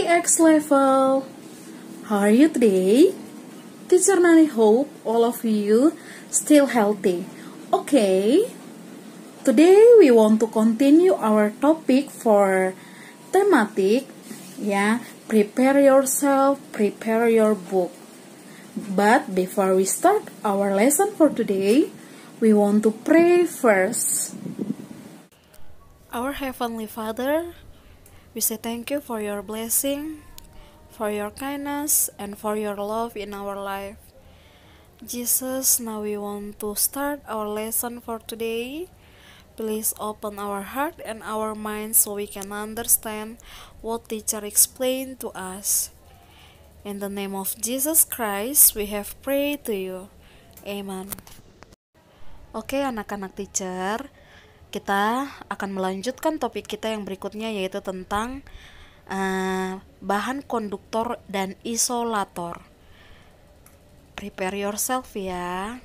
3X level. How are you today? Teacher Nani hope all of you still healthy. Okay, today we want to continue our topic for thematic, prepare yourself, prepare your book. But before we start our lesson for today, we want to pray first. Our Heavenly Father, we say thank you for your blessing, for your kindness, and for your love in our life. Jesus, now we want to start our lesson for today. Please open our heart and our mind so we can understand what teacher explained to us. In the name of Jesus Christ, we have prayed to you. Amen. Oke, anak-anak teacher, kita akan melanjutkan topik kita yang berikutnya, yaitu tentang bahan konduktor dan isolator. Prepare yourself ya.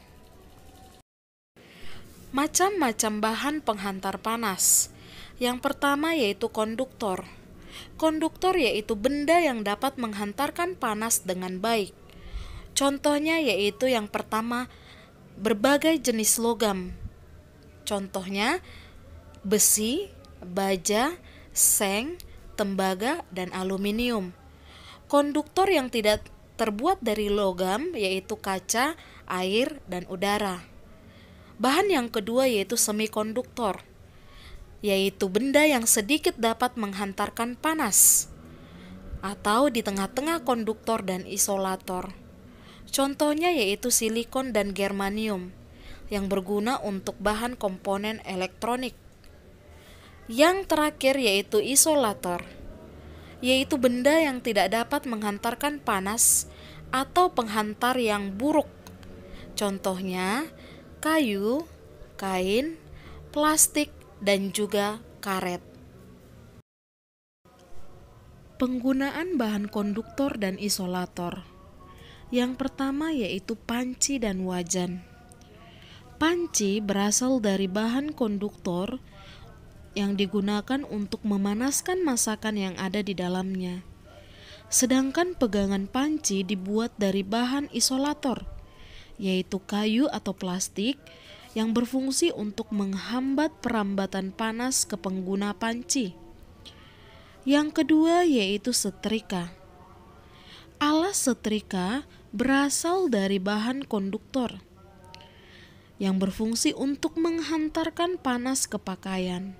Macam-macam bahan penghantar panas. Yang pertama yaitu konduktor. Konduktor yaitu benda yang dapat menghantarkan panas dengan baik. Contohnya yaitu yang pertama, berbagai jenis logam. Contohnya besi, baja, seng, tembaga, dan aluminium. Konduktor yang tidak terbuat dari logam yaitu kaca, air, dan udara. Bahan yang kedua yaitu semikonduktor, yaitu benda yang sedikit dapat menghantarkan panas, atau di tengah-tengah konduktor dan isolator. Contohnya yaitu silikon dan germanium, yang berguna untuk bahan komponen elektronik. Yang terakhir yaitu isolator, yaitu benda yang tidak dapat menghantarkan panas atau penghantar yang buruk. Contohnya kayu, kain, plastik, dan juga karet. Penggunaan bahan konduktor dan isolator. Yang pertama yaitu panci dan wajan. Panci berasal dari bahan konduktor yang digunakan untuk memanaskan masakan yang ada di dalamnya. Sedangkan pegangan panci dibuat dari bahan isolator, yaitu kayu atau plastik yang berfungsi untuk menghambat perambatan panas ke pengguna panci. Yang kedua yaitu setrika. Alas setrika berasal dari bahan konduktor yang berfungsi untuk menghantarkan panas ke pakaian.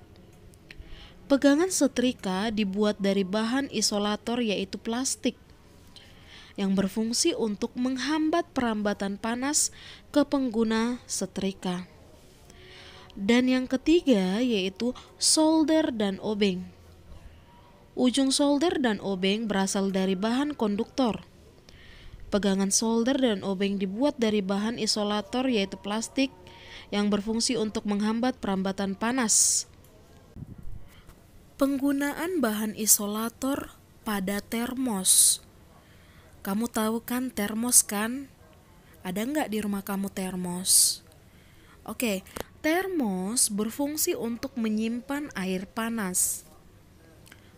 Pegangan setrika dibuat dari bahan isolator yaitu plastik yang berfungsi untuk menghambat perambatan panas ke pengguna setrika. Dan yang ketiga yaitu solder dan obeng. Ujung solder dan obeng berasal dari bahan konduktor. Pegangan solder dan obeng dibuat dari bahan isolator yaitu plastik yang berfungsi untuk menghambat perambatan panas. Penggunaan bahan isolator pada termos. Kamu tahu kan termos kan? Ada nggak di rumah kamu termos? Oke, termos berfungsi untuk menyimpan air panas.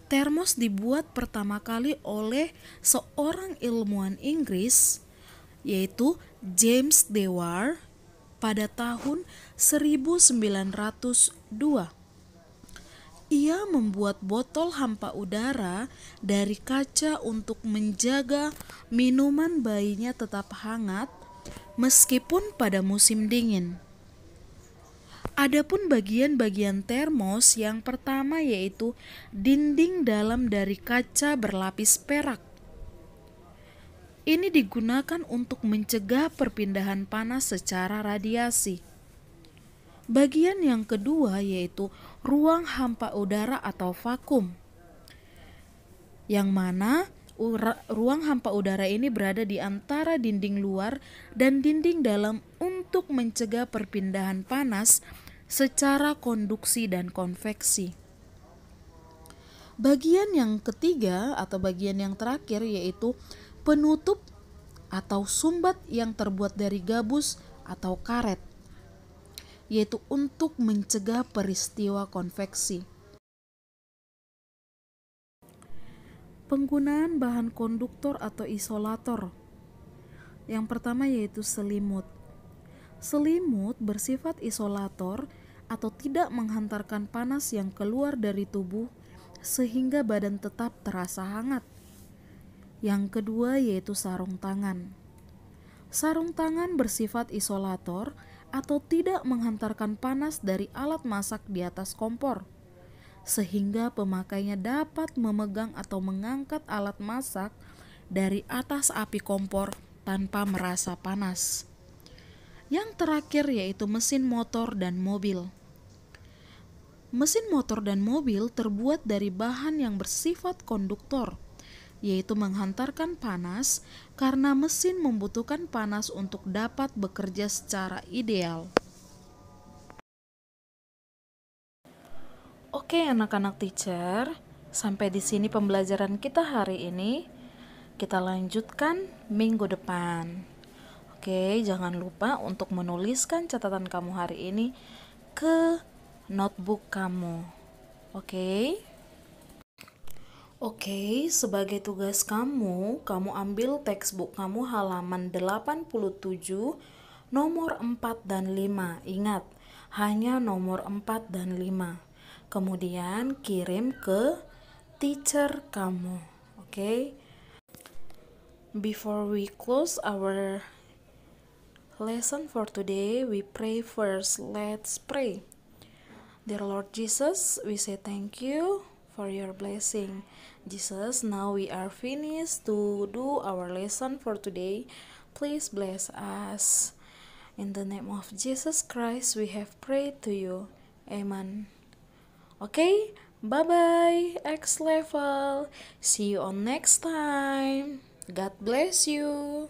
Termos dibuat pertama kali oleh seorang ilmuwan Inggris, yaitu James Dewar, pada tahun 1902. Ia membuat botol hampa udara dari kaca untuk menjaga minuman bayinya tetap hangat meskipun pada musim dingin. Adapun bagian-bagian termos yang pertama yaitu dinding dalam dari kaca berlapis perak. Ini digunakan untuk mencegah perpindahan panas secara radiasi. Bagian yang kedua yaitu ruang hampa udara atau vakum, yang mana ruang hampa udara ini berada di antara dinding luar dan dinding dalam untuk mencegah perpindahan panas secara konduksi dan konveksi. Bagian yang ketiga atau bagian yang terakhir yaitu penutup atau sumbat yang terbuat dari gabus atau karet, yaitu untuk mencegah peristiwa konveksi. Penggunaan bahan konduktor atau isolator. Yang pertama yaitu selimut. Selimut bersifat isolator atau tidak menghantarkan panas yang keluar dari tubuh sehingga badan tetap terasa hangat. Yang kedua yaitu sarung tangan. Sarung tangan bersifat isolator atau tidak menghantarkan panas dari alat masak di atas kompor, sehingga pemakainya dapat memegang atau mengangkat alat masak dari atas api kompor tanpa merasa panas. Yang terakhir yaitu mesin motor dan mobil. Mesin motor dan mobil terbuat dari bahan yang bersifat konduktor, yaitu menghantarkan panas karena mesin membutuhkan panas untuk dapat bekerja secara ideal. Oke anak-anak teacher, sampai di sini pembelajaran kita hari ini. Kita lanjutkan minggu depan. Oke, jangan lupa untuk menuliskan catatan kamu hari ini ke notebook kamu. Oke? Oke, sebagai tugas kamu ambil textbook kamu halaman 87, nomor 4 dan 5. Ingat, hanya nomor 4 dan 5. Kemudian kirim ke teacher kamu. Oke? Before we close our lesson for today, we pray first. Let's pray. Dear Lord Jesus, we say thank you for your blessing. Jesus, now we are finished to do our lesson for today. Please bless us. In the name of Jesus Christ, we have prayed to you. Amen. Okay, bye-bye, X level. See you on next time. God bless you.